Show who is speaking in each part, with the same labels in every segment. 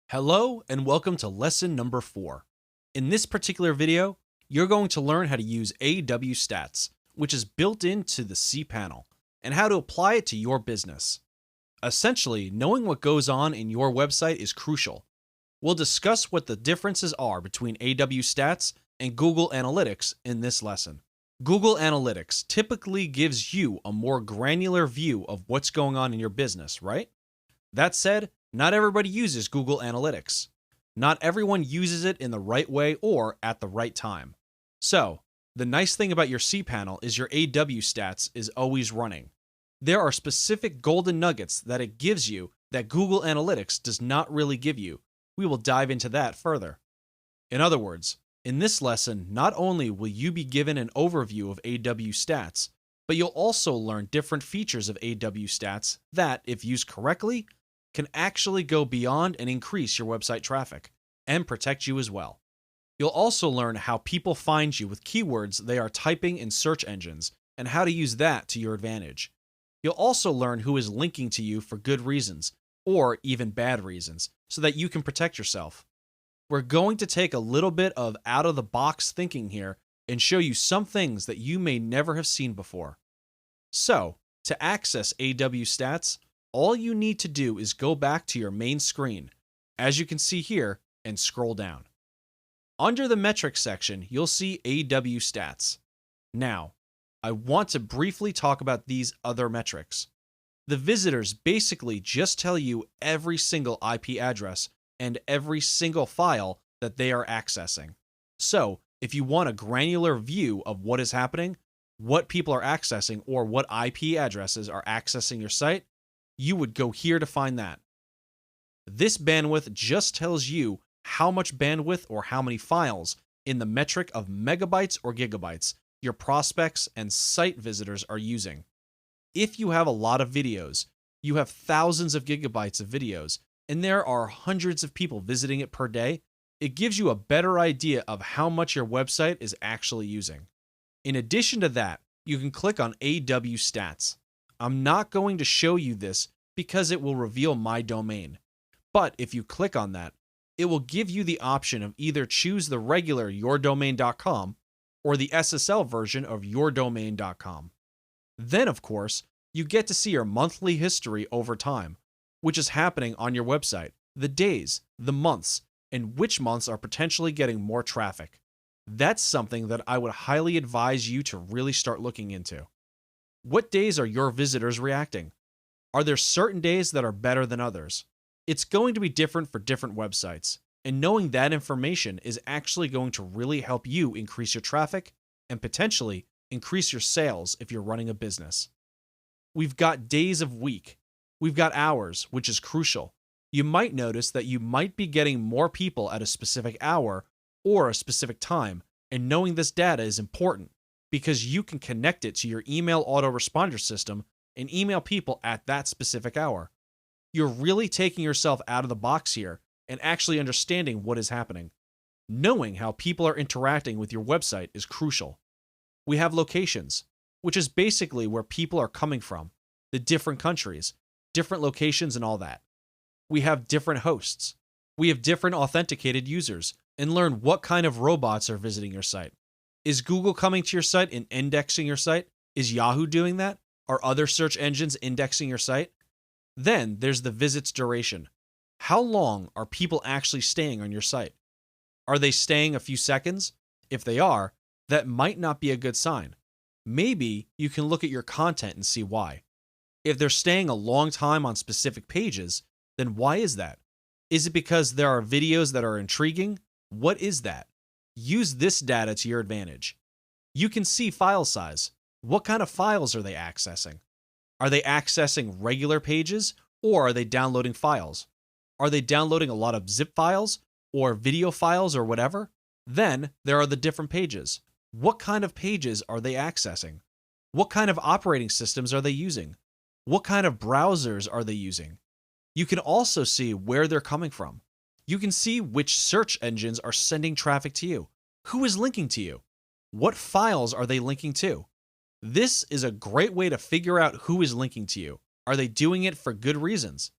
Speaker 1: Hello and welcome to lesson number 4. In this particular video, you're going to learn how to use AWStats, which is built into the cPanel, and how to apply it to your business. Essentially, knowing what goes on in your website is crucial. We'll discuss what the differences are between AWStats and Google Analytics in this lesson. Google Analytics typically gives you a more granular view of what's going on in your business, right? That said, not everybody uses Google Analytics. Not everyone uses it in the right way or at the right time. So, the nice thing about your cPanel is your AWStats is always running. There are specific golden nuggets that it gives you that Google Analytics does not really give you. We will dive into that further. In other words, in this lesson, not only will you be given an overview of AWStats, but you'll also learn different features of AWStats that, if used correctly, can actually go beyond and increase your website traffic and protect you as well. You'll also learn how people find you with keywords they are typing in search engines and how to use that to your advantage. You'll also learn who is linking to you for good reasons or even bad reasons so that you can protect yourself. We're going to take a little bit of out-of-the-box thinking here and show you some things that you may never have seen before. So, to access AWStats, all you need to do is go back to your main screen, as you can see here, and scroll down. Under the metrics section, you'll see AWStats. Now, I want to briefly talk about these other metrics. The visitors basically just tell you every single IP address and every single file that they are accessing. So, if you want a granular view of what is happening, what people are accessing, or what IP addresses are accessing your site, you would go here to find that. This bandwidth just tells you how much bandwidth or how many files in the metric of megabytes or gigabytes your prospects and site visitors are using. If you have a lot of videos, you have thousands of gigabytes of videos, and there are hundreds of people visiting it per day, it gives you a better idea of how much your website is actually using. In addition to that, you can click on AWStats. I'm not going to show you this because it will reveal my domain. But if you click on that, it will give you the option of either choose the regular yourdomain.com or the SSL version of yourdomain.com. Then, of course, you get to see your monthly history over time, which is happening on your website, the days, the months, and which months are potentially getting more traffic. That's something that I would highly advise you to really start looking into. What days are your visitors reacting? Are there certain days that are better than others? It's going to be different for different websites, and knowing that information is actually going to really help you increase your traffic and potentially increase your sales if you're running a business. We've got days of week. We've got hours, which is crucial. You might notice that you might be getting more people at a specific hour or a specific time, and knowing this data is important, because you can connect it to your email autoresponder system and email people at that specific hour. You're really taking yourself out of the box here and actually understanding what is happening. Knowing how people are interacting with your website is crucial. We have locations, which is basically where people are coming from, the different countries, different locations, and all that. We have different hosts. We have different authenticated users, and learn what kind of robots are visiting your site. Is Google coming to your site and indexing your site? Is Yahoo doing that? Are other search engines indexing your site? Then there's the visits duration. How long are people actually staying on your site? Are they staying a few seconds? If they are, that might not be a good sign. Maybe you can look at your content and see why. If they're staying a long time on specific pages, then why is that? Is it because there are videos that are intriguing? What is that? Use this data to your advantage. You can see file size. What kind of files are they accessing? Are they accessing regular pages or are they downloading files? Are they downloading a lot of zip files or video files or whatever? Then there are the different pages. What kind of pages are they accessing? What kind of operating systems are they using? What kind of browsers are they using? You can also see where they're coming from. You can see which search engines are sending traffic to you. Who is linking to you? What files are they linking to? This is a great way to figure out who is linking to you. Are they doing it for good reasons?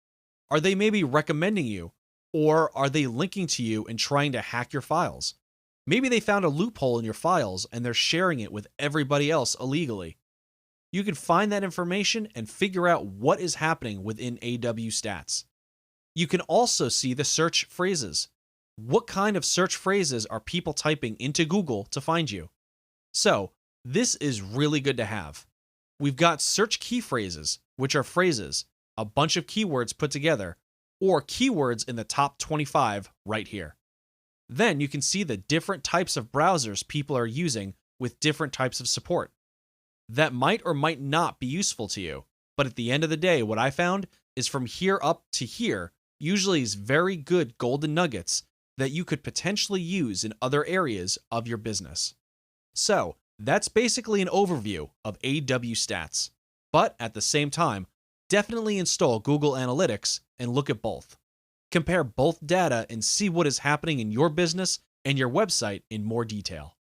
Speaker 1: Are they maybe recommending you Or are they linking to you and trying to hack your files? Maybe they found a loophole in your files and they're sharing it with everybody else illegally. You can find that information and figure out what is happening within AWStats. You can also see the search phrases. What kind of search phrases are people typing into Google to find you? So, this is really good to have. We've got search key phrases, which are phrases, a bunch of keywords put together, or keywords in the top 25 right here. Then you can see the different types of browsers people are using with different types of support. That might or might not be useful to you, but at the end of the day, what I found is from here up to here usually is very good golden nuggets that you could potentially use in other areas of your business. So, that's basically an overview of AWStats. But at the same time, definitely install Google Analytics and look at both. Compare both data and see what is happening in your business and your website in more detail.